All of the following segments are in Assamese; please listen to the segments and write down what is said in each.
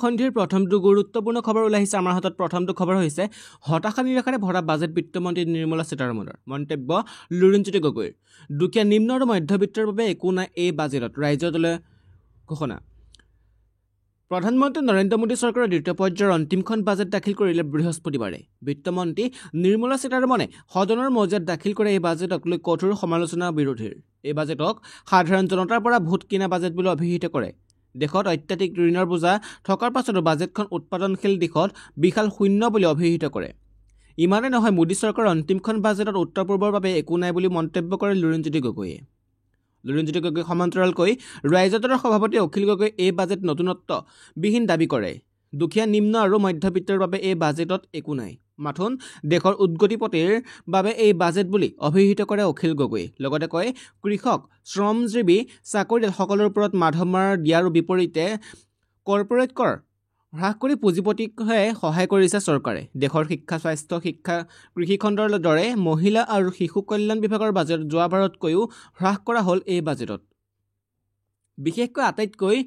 সন্ধিৰ প্ৰথমটো গুৰুত্বপূৰ্ণ খবৰ ওলাইছে আমাৰ হাতত প্ৰথমটো খবৰ হৈছে হতাশা নিৰাশাৰে ভৰা বাজেট বিত্তমন্ত্ৰী নিৰ্মলা সীতাৰমণৰ মন্তব্য লুৰিণজ্যোতি গগৈৰ দুখীয়া নিম্ন আৰু মধ্যবিত্তৰ বাবে একো নাই এই বাজেটত ৰাজ্য দলে ঘোষণা প্ৰধানমন্ত্ৰী নৰেন্দ্ৰ মোদী চৰকাৰৰ দ্বিতীয় পৰ্যায়ৰ অন্তিমখন বাজেট দাখিল কৰিলে বৃহস্পতিবাৰে বিত্তমন্ত্ৰী নিৰ্মলা সীতাৰমণে সদনৰ মজিয়াত দাখিল কৰে এই বাজেটক লৈ কঠোৰ সমালোচনা বিৰোধীৰ এই বাজেটক সাধাৰণ জনতাৰ পৰা ভোট কিনা বাজেট বুলি অভিহিত কৰে দেশত অত্যাধিক ঋণৰ বোজা থকাৰ পাছতো বাজেটখন উৎপাদনশীল দিশত বিশাল শূন্য বুলি অভিহিত কৰে ইমানে নহয় মোদী চৰকাৰৰ অন্তিমখন বাজেটত উত্তৰ পূৰ্বৰ বাবে একো নাই বুলি মন্তব্য কৰে লুৰিণজ্যোতি গগৈয়ে লুৰিণজ্যোতি গগৈ সমান্তৰালকৈ ৰাজ্য দলৰ সভাপতি অখিল গগৈ এই বাজেট নতুনত্ব বিহীন দাবী কৰে দুখীয়া নিম্ন আৰু মধ্যবিত্তৰ বাবে এই বাজেটত একো নাই মাথোন দেশৰ উদ্গতিপতিৰ বাবে এই বাজেট বুলি অভিহিত কৰে অখিল গগৈ লগতে কয় কৃষক শ্ৰমজীৱী চাকৰিয়ালসকলৰ ওপৰত মাধমাৰ দিয়াৰ বিপৰীতে কৰ্পোৰেট কৰ হ্ৰাস কৰি পুঁজিপতিকহে সহায় কৰিছে চৰকাৰে দেশৰ শিক্ষা স্বাস্থ্য শিক্ষা কৃষিখণ্ডৰ দৰে মহিলা আৰু শিশু কল্যাণ বিভাগৰ বাজেট যোৱাবাৰতকৈও হ্ৰাস কৰা হ'ল এই বাজেটত বিশেষকৈ আটাইতকৈ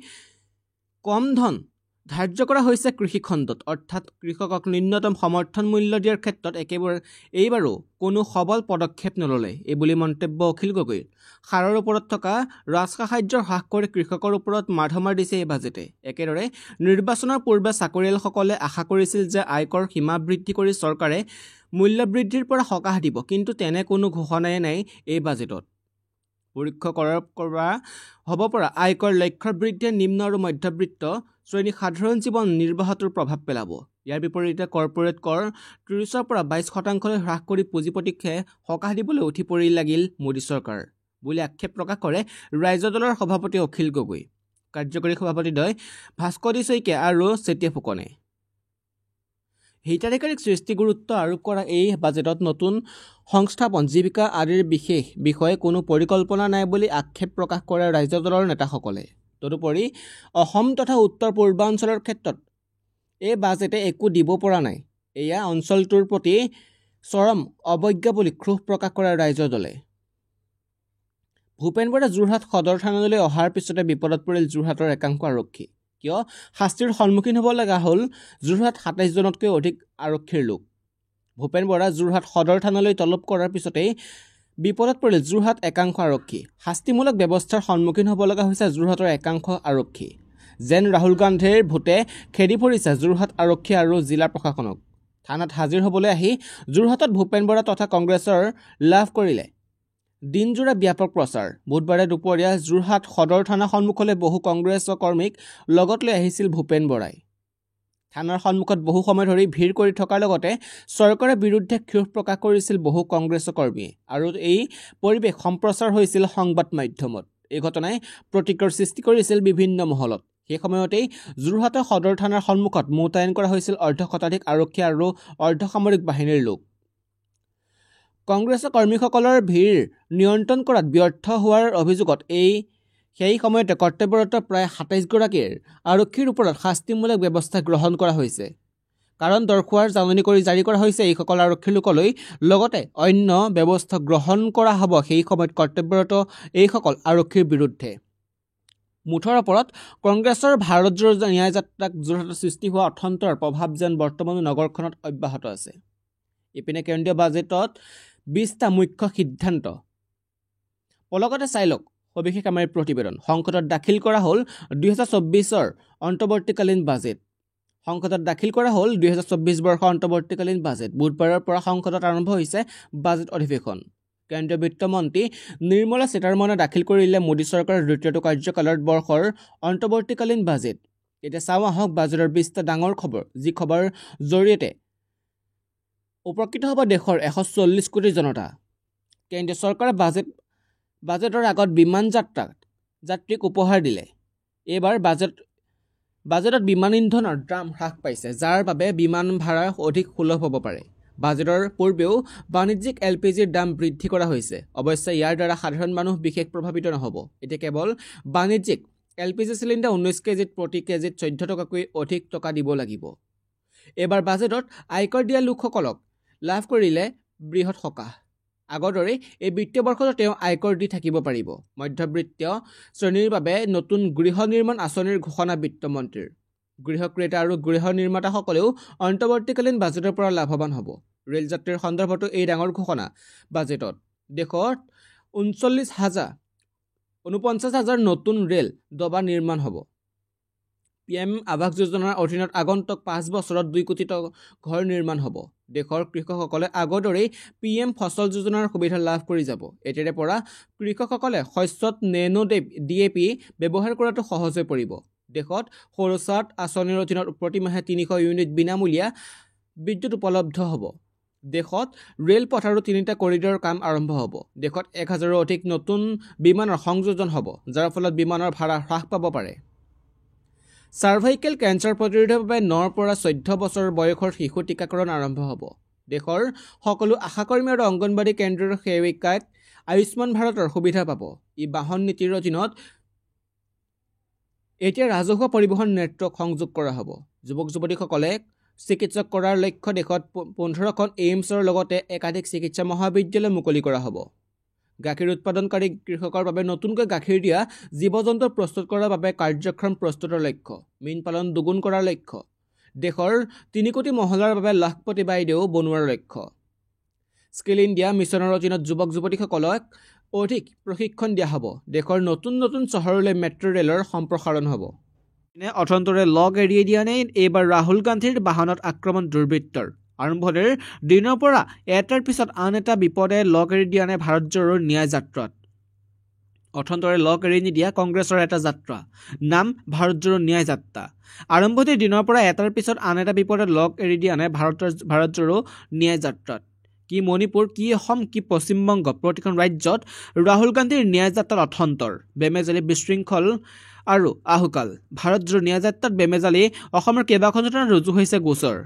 কম ধন ধাৰ্য কৰা হৈছে কৃষিখণ্ডত অৰ্থাৎ কৃষকক ন্যূনতম সমৰ্থন মূল্য দিয়াৰ ক্ষেত্ৰত একেবাৰে এইবাৰো কোনো সবল পদক্ষেপ নললে এই বুলি মন্তব্য অখিল গগৈৰ সাৰৰ ওপৰত থকা ৰাজসাহায্য হ্ৰাস কৰি কৃষকৰ ওপৰত মাধমাৰ দিছে এই বাজেটে একেদৰে নিৰ্বাচনৰ পূৰ্বে চাকৰিয়ালসকলে আশা কৰিছিল যে আয়কৰ সীমা বৃদ্ধি কৰি চৰকাৰে মূল্য বৃদ্ধিৰ পৰা সকাহ দিব কিন্তু তেনে কোনো ঘোষণাই নাই এই বাজেটত পৰীক্ষা কৰা হ'ব পৰা আয়কৰ লক্ষ্যৰ বৃদ্ধিয়ে নিম্ন আৰু মধ্যবিত্ত শ্ৰেণীৰ সাধাৰণ জীৱন নিৰ্বাহটোৰ প্ৰভাৱ পেলাব ইয়াৰ বিপৰীতে কৰ্পোৰেট কৰ ৩০ৰ পৰা ২২% হ্ৰাস কৰি পুঁজিপতিকহে সকাহ দিবলৈ উঠি পৰি লাগিল মোদী চৰকাৰ বুলি আক্ষেপ প্ৰকাশ কৰে ৰাজ্য দলৰ সভাপতি অখিল গগৈ কাৰ্যকৰী সভাপতিদ্বয় ভাস্কৰী শইকীয়া আৰু চেতিয়া ফুকনে হিতাধিকাৰীক সৃষ্টি গুৰুত্ব আৰোপ কৰা এই বাজেটত নতুন সংস্থাপন জীৱিকা আদিৰ বিশেষ বিষয়ে কোনো পৰিকল্পনা নাই বুলি আক্ষেপ প্ৰকাশ কৰে ৰাজ্য দলৰ নেতাসকলে তদুপৰি অসম তথা উত্তৰ পূৰ্বাঞ্চলৰ ক্ষেত্ৰত এই বাজেটে একো দিব পৰা নাই এয়া অঞ্চলটোৰ প্ৰতি চৰম অৱজ্ঞা বুলি ক্ষোভ প্ৰকাশ কৰে ৰাজ্য দলে ভূপেন বৰা যোৰহাট সদৰ থানালৈ অহাৰ পিছতে বিপদত পৰিল যোৰহাটৰ একাংশ আৰক্ষী কিয় শাস্তিৰ সন্মুখীন হ'ব লগা হ'ল যোৰহাট ২৭জনতকৈ অধিক আৰক্ষীৰ লোক ভূপেন বৰা যোৰহাট সদৰ থানালৈ তলব কৰাৰ পিছতেই বিপদত পৰিল যোৰহাট একাংশ আৰক্ষী শাস্তিমূলক ব্যৱস্থাৰ সন্মুখীন হ'ব লগা হৈছে যোৰহাটৰ একাংশ আৰক্ষী যেন ৰাহুল গান্ধীৰ ভোটে খেদি ফুৰিছে যোৰহাট আৰক্ষী আৰু জিলা প্ৰশাসনক থানাত হাজিৰ হ'বলৈ আহি যোৰহাটত ভূপেন বৰা তথা কংগ্ৰেছৰ লাভ কৰিলে দিনজোৰা ব্যাপক প্ৰচাৰ বুধবাৰে দুপৰীয়া যোৰহাট সদৰ থানা সন্মুখলৈ বহু কংগ্ৰেছ কৰ্মীক লগত লৈ আহিছিল ভূপেন বৰাই থানাৰ সন্মুখত বহু সময় ধৰি ভিৰ কৰি থকাৰ লগতে চৰকাৰৰ বিৰুদ্ধে ক্ষোভ প্ৰকাশ কৰিছিল বহু কংগ্ৰেছ কৰ্মীয়ে আৰু এই পৰিৱেশ সম্প্ৰচাৰ হৈছিল সংবাদ মাধ্যমত এই ঘটনাই প্ৰতিক্ৰিয়াৰ সৃষ্টি কৰিছিল বিভিন্ন মহলত সেই সময়তেই যোৰহাটৰ সদৰ থানাৰ সন্মুখত মোতায়েন কৰা হৈছিল অৰ্ধশতাধিক আৰক্ষী আৰু অৰ্ধসামৰিক বাহিনীৰ লোক কংগ্ৰেছৰ কৰ্মীসকলৰ ভিৰ নিয়ন্ত্ৰণ কৰাত ব্যৰ্থ হোৱাৰ অভিযোগত সেই সময়তে কৰ্তব্যৰত প্ৰায় ২৭গৰাকীৰ আৰক্ষীৰ ওপৰত শাস্তিমূলক ব্যৱস্থা গ্ৰহণ কৰা হৈছে কাৰণ দৰ্শোৱাৰ জাননী কৰি জাৰি কৰা হৈছে এইসকল আৰক্ষী লোকলৈ লগতে অন্য ব্যৱস্থা গ্ৰহণ কৰা হ'ব সেই সময়ত কৰ্তব্যৰত এইসকল আৰক্ষীৰ বিৰুদ্ধে মুঠৰ ওপৰত কংগ্ৰেছৰ ভাৰতজোৰ ন্যায় যাত্ৰাক যোৰহাটত সৃষ্টি হোৱা অথন্তৰ প্ৰভাৱ যেন বৰ্তমানো নগৰখনত অব্যাহত আছে ইপিনে কেন্দ্ৰীয় বাজেটত ২০টা মুখ্য সিদ্ধান্ত পলকতে চাই লওক সবিশেষ আমাৰ প্ৰতিবেদন সংসদত দাখিল কৰা হ'ল ২০২৪ৰ অন্তৰ্বৰ্তীকালীন বাজেট সংসদত দাখিল কৰা হ'ল ২০২৪ বৰ্ষৰ অন্তৰ্বৰ্তীকালীন বাজেট বুধবাৰৰ পৰা সংসদত আৰম্ভ হৈছে বাজেট অধিৱেশন কেন্দ্ৰীয় বিত্তমন্ত্ৰী নিৰ্মলা সীতাৰমণে দাখিল কৰিলে মোদী চৰকাৰৰ দ্বিতীয়টো কাৰ্যকালৰ বৰ্ষৰ অন্তৰ্বৰ্তীকালীন বাজেট এতিয়া চাওঁ আহক বাজেটৰ ২০টা ডাঙৰ খবৰ যি খবৰ জৰিয়তে উপকৃত হ'ব দেশৰ ১৪০ কোটি জনতা কেন্দ্ৰীয় চৰকাৰে বাজেটৰ আগত বিমান যাত্ৰীক উপহাৰ দিলে এইবাৰ বাজেটত বিমান ইন্ধনৰ দাম হ্ৰাস পাইছে যাৰ বাবে বিমান ভাড়া অধিক সুলভ হ'ব পাৰে বাজেটৰ পূৰ্বেও বাণিজ্যিক এলপিজিৰ দাম বৃদ্ধি কৰা হৈছে অৱশ্যে ইয়াৰ দ্বাৰা সাধাৰণ মানুহ বিশেষ প্ৰভাৱিত নহ'ব এতিয়া কেৱল বাণিজ্যিক এলপিজি চিলিণ্ডাৰ ১৯ কেজিত প্ৰতি কেজিত ১৪ টকাকৈ অধিক টকা দিব লাগিব এইবাৰ বাজেটত আয়কৰ দিয়া লোকসকলক লাভ কৰিলে বৃহৎ সকাহ আগৰ দৰে এই বিত্তীয় বৰ্ষত তেওঁ আয়কৰ দি থাকিব পাৰিব মধ্যবিত্ত শ্ৰেণীৰ বাবে নতুন গৃহ নিৰ্মাণ আঁচনিৰ ঘোষণা বিত্তমন্ত্ৰীৰ গৃহ ক্ৰেতা আৰু গৃহ নিৰ্মাতাসকলেও অন্তৱৰ্তীকালীন বাজেটৰ পৰা লাভৱান হ'ব। ৰেল যাত্ৰীৰ সন্দৰ্ভতো এই ডাঙৰ ঘোষণা। বাজেটত দেশত 49,000 নতুন ৰেল ডবা নিৰ্মাণ হ'ব। PM আৱাস যোজনাৰ অধীনত আগন্তুক 5 বছৰত 2 কোটি ঘৰ নিৰ্মাণ হ'ব। দেশৰ কৃষকসকলে আগৰ দৰেই PM ফচল যোজনাৰ সুবিধা লাভ কৰি যাব। এতিয়াৰে পৰা কৃষকসকলে শস্যত নেনো DAP ব্যৱহাৰ কৰাটো সহজ হৈ পৰিব। দেশত সৌৰচাট আঁচনিৰ অধীনত প্ৰতিমাহে 300 ইউনিট বিনামূলীয়া বিদ্যুৎ উপলব্ধ হ'ব। দেশত ৰেলপথ আৰু 3টা কৰিডৰৰ কাম আৰম্ভ হ'ব। দেশত 1000ৰো অধিক নতুন বিমানৰ সংযোজন হ'ব, যাৰ ফলত বিমানৰ ভাড়া হ্ৰাস পাব পাৰে। চাৰ্ভাইকেল কেঞ্চাৰ প্ৰতিৰোধৰ বাবে 9ৰ পৰা 14 বছৰ বয়সৰ শিশু টীকাকৰণ আৰম্ভ হ'ব। দেশৰ সকলো আশাকৰ্মী আৰু অংগনবাড়ী কেন্দ্ৰৰ সেৱিকাই আয়ুষ্মান ভাৰতৰ সুবিধা পাব। ই বাহন নীতিৰ অধীনত এতিয়া ৰাজহুৱা পৰিবহণ নেটৱৰ্ক সংযোগ কৰা হ'ব। যুৱক-যুৱতীসকলে চিকিৎসক কৰাৰ লক্ষ্য দেশত 15খন এইমছৰ লগতে একাধিক চিকিৎসা মহাবিদ্যালয় মুকলি কৰা হ'ব। গাখীৰ উৎপাদনকাৰী কৃষকৰ বাবে নতুনকৈ গাখীৰ দিয়া জীৱ-জন্তু প্ৰস্তুত কৰাৰ বাবে কাৰ্যক্ৰম প্ৰস্তুতৰ লক্ষ্য। মীন পালন দুগুণ কৰাৰ লক্ষ্য। দেশৰ 3 কোটি মহিলাৰ বাবে লাখপতি বাইদেউ বনোৱাৰ লক্ষ্য। স্কিল ইণ্ডিয়া মিছনৰ অধীনত যুৱক-যুৱতীসকলক অধিক প্ৰশিক্ষণ দিয়া হ'ব। দেশৰ নতুন নতুন চহৰলৈ মেট্ৰ' ৰেলৰ সম্প্ৰসাৰণ হ'ব। অথন্তৰে লগ এৰিয়ে দিয়া নাই এইবাৰ ৰাহুল গান্ধীৰ বাহনত আক্ৰমণ দুৰ্বৃত্তৰ। আৰম্ভণিৰ দিনৰ পৰা এটাৰ পিছত আন এটা বিপদে লগ এৰি দিয়া নাই ভাৰত জোড়ো ন্যায় যাত্ৰাত। অথন্তৰে লগ এৰি নিদিয়া কংগ্ৰেছৰ এটা যাত্ৰা, নাম ভাৰত জোড়ো ন্যায় যাত্ৰা। আৰম্ভণিৰ দিনৰ পৰা এটাৰ পিছত আন এটা বিপদে লগ এৰি দিয়া নাই ভাৰত জোড়ো ন্যায় যাত্ৰাত। কি মণিপুৰ, কি অসম, কি পশ্চিমবংগ, প্ৰতিখন ৰাজ্যত ৰাহুল গান্ধীৰ ন্যায় যাত্ৰাত অথন্তৰ, বেমেজালি, বিশৃংখল আৰু আহুকাল। ভাৰত জোড়ো ন্যায় যাত্ৰাত বেমেজালি অসমৰ কেইবাখনো থানাত ৰুজু হৈছে গোচৰ।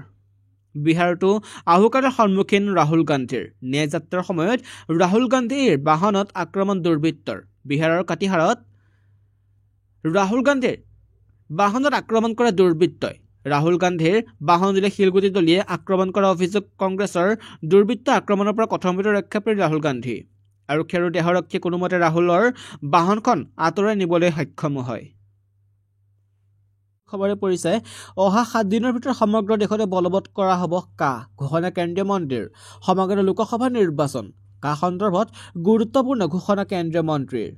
বিহাৰতো আহুকালৰ সন্মুখীন ৰাহুল গান্ধীৰ। ন্যায় যাত্ৰাৰ সময়ত ৰাহুল গান্ধীৰ বাহনত আক্ৰমণ দুৰ্বৃত্তৰ। বিহাৰৰ কাটিহাৰত ৰাহুল গান্ধীৰ বাহনত আক্ৰমণ কৰা দুৰ্বৃত্তই। ৰাহুল গান্ধীৰ বাহন দিলে শিলগুটি দলিয়াই আক্ৰমণ কৰা অভিযোগ কংগ্ৰেছৰ। দুৰ্বৃত্ত আক্ৰমণৰ পৰা কথমপি ৰক্ষা পৰি ৰাহুল গান্ধী। আৰক্ষী আৰু দেহৰক্ষীয়ে কোনোমতে ৰাহুলৰ বাহনখন আঁতৰাই নিবলৈ সক্ষম হয়। খবৰে পৰিছে অহা 7 দিনৰ ভিতৰত সমগ্ৰ দেশতে বলবৎ কৰা হ'ব কা ঘোষণা কেন্দ্ৰীয় মন্ত্ৰীৰ। সমগ্ৰ লোকসভা নিৰ্বাচন কা সন্দৰ্ভত গুৰুত্বপূৰ্ণ ঘোষণা কেন্দ্ৰীয় মন্ত্ৰীৰ।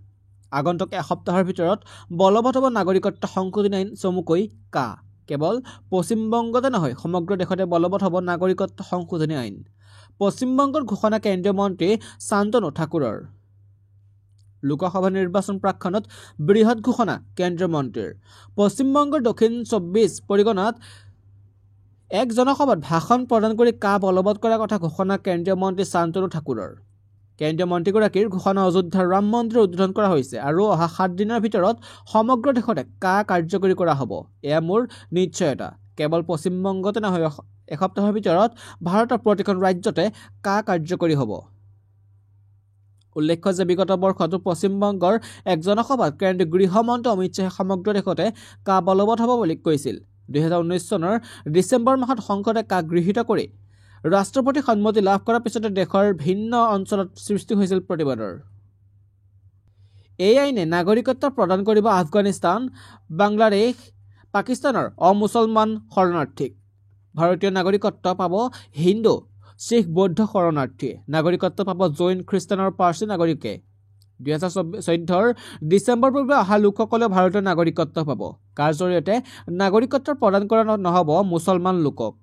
আগন্তুক এসপ্তাহৰ ভিতৰত বলবৎ হ'ব নাগৰিকত্ব সংশোধনী আইন, চমুকৈ কা। কেৱল পশ্চিমবংগতে নহয়, সমগ্ৰ দেশতে বলবৎ হ'ব নাগৰিকত্ব সংশোধনী আইন। পশ্চিমবংগৰ ঘোষণা কেন্দ্ৰীয় মন্ত্ৰী শান্তনু ঠাকুৰৰ। লোকসভা নিৰ্বাচন প্ৰাক্ষণত বৃহৎ ঘোষণা কেন্দ্ৰীয় মন্ত্ৰীৰ। পশ্চিমবংগৰ দক্ষিণ 24 পৰিগণাত এক জনসভাত ভাষণ প্ৰদান কৰি কা বলবৎ কৰাৰ কথা ঘোষণা কেন্দ্ৰীয় মন্ত্ৰী শান্তনু ঠাকুৰৰ। কেন্দ্ৰীয় মন্ত্ৰীগৰাকীৰ ঘোষণা অযোধ্যাৰ ৰাম মন্দিৰ উদ্বোধন কৰা হৈছে আৰু অহা 7 দিনৰ ভিতৰত সমগ্ৰ দেশতে কা কাৰ্যকৰী কৰা হ'ব। এয়া মোৰ নিশ্চয়তা। কেৱল পশ্চিমবংগতে নহয়, এসপ্তাহৰ ভিতৰত ভাৰতৰ প্ৰতিখন ৰাজ্যতে কা কাৰ্যকৰী হ'ব। উল্লেখ্য যে বিগত বৰ্ষতো পশ্চিমবংগৰ এক জনসভাত কেন্দ্ৰীয় গৃহমন্ত্ৰী অমিত শ্বাহে সমগ্ৰ দেশতে কা বলবৎ হ'ব বুলি কৈছিল। 2019 চনৰ ডিচেম্বৰ মাহত সংসদে কা গৃহীত কৰি ৰাষ্ট্ৰপতিৰ সন্মতি লাভ কৰাৰ পিছতে দেশৰ ভিন্ন অঞ্চলত সৃষ্টি হৈছিল প্ৰতিবাদৰ। এই আইনে নাগৰিকত্ব প্ৰদান কৰিব আফগানিস্তান, বাংলাদেশ, পাকিস্তানৰ অমুছলমান শৰণাৰ্থীক। ভাৰতীয় নাগৰিকত্ব পাব হিন্দু, শিখ, বৌদ্ধ শৰণাৰ্থীয়ে। নাগৰিকত্ব পাব জৈন, খ্ৰীষ্টান আৰু পাৰ্চী নাগৰিকে। 2014 ডিচেম্বৰ পূৰ্বে অহা লোকসকলেও ভাৰতীয় নাগৰিকত্ব পাব। কাৰ জৰিয়তে নাগৰিকত্ব প্ৰদান কৰা নহ'ব মুছলমান লোকক।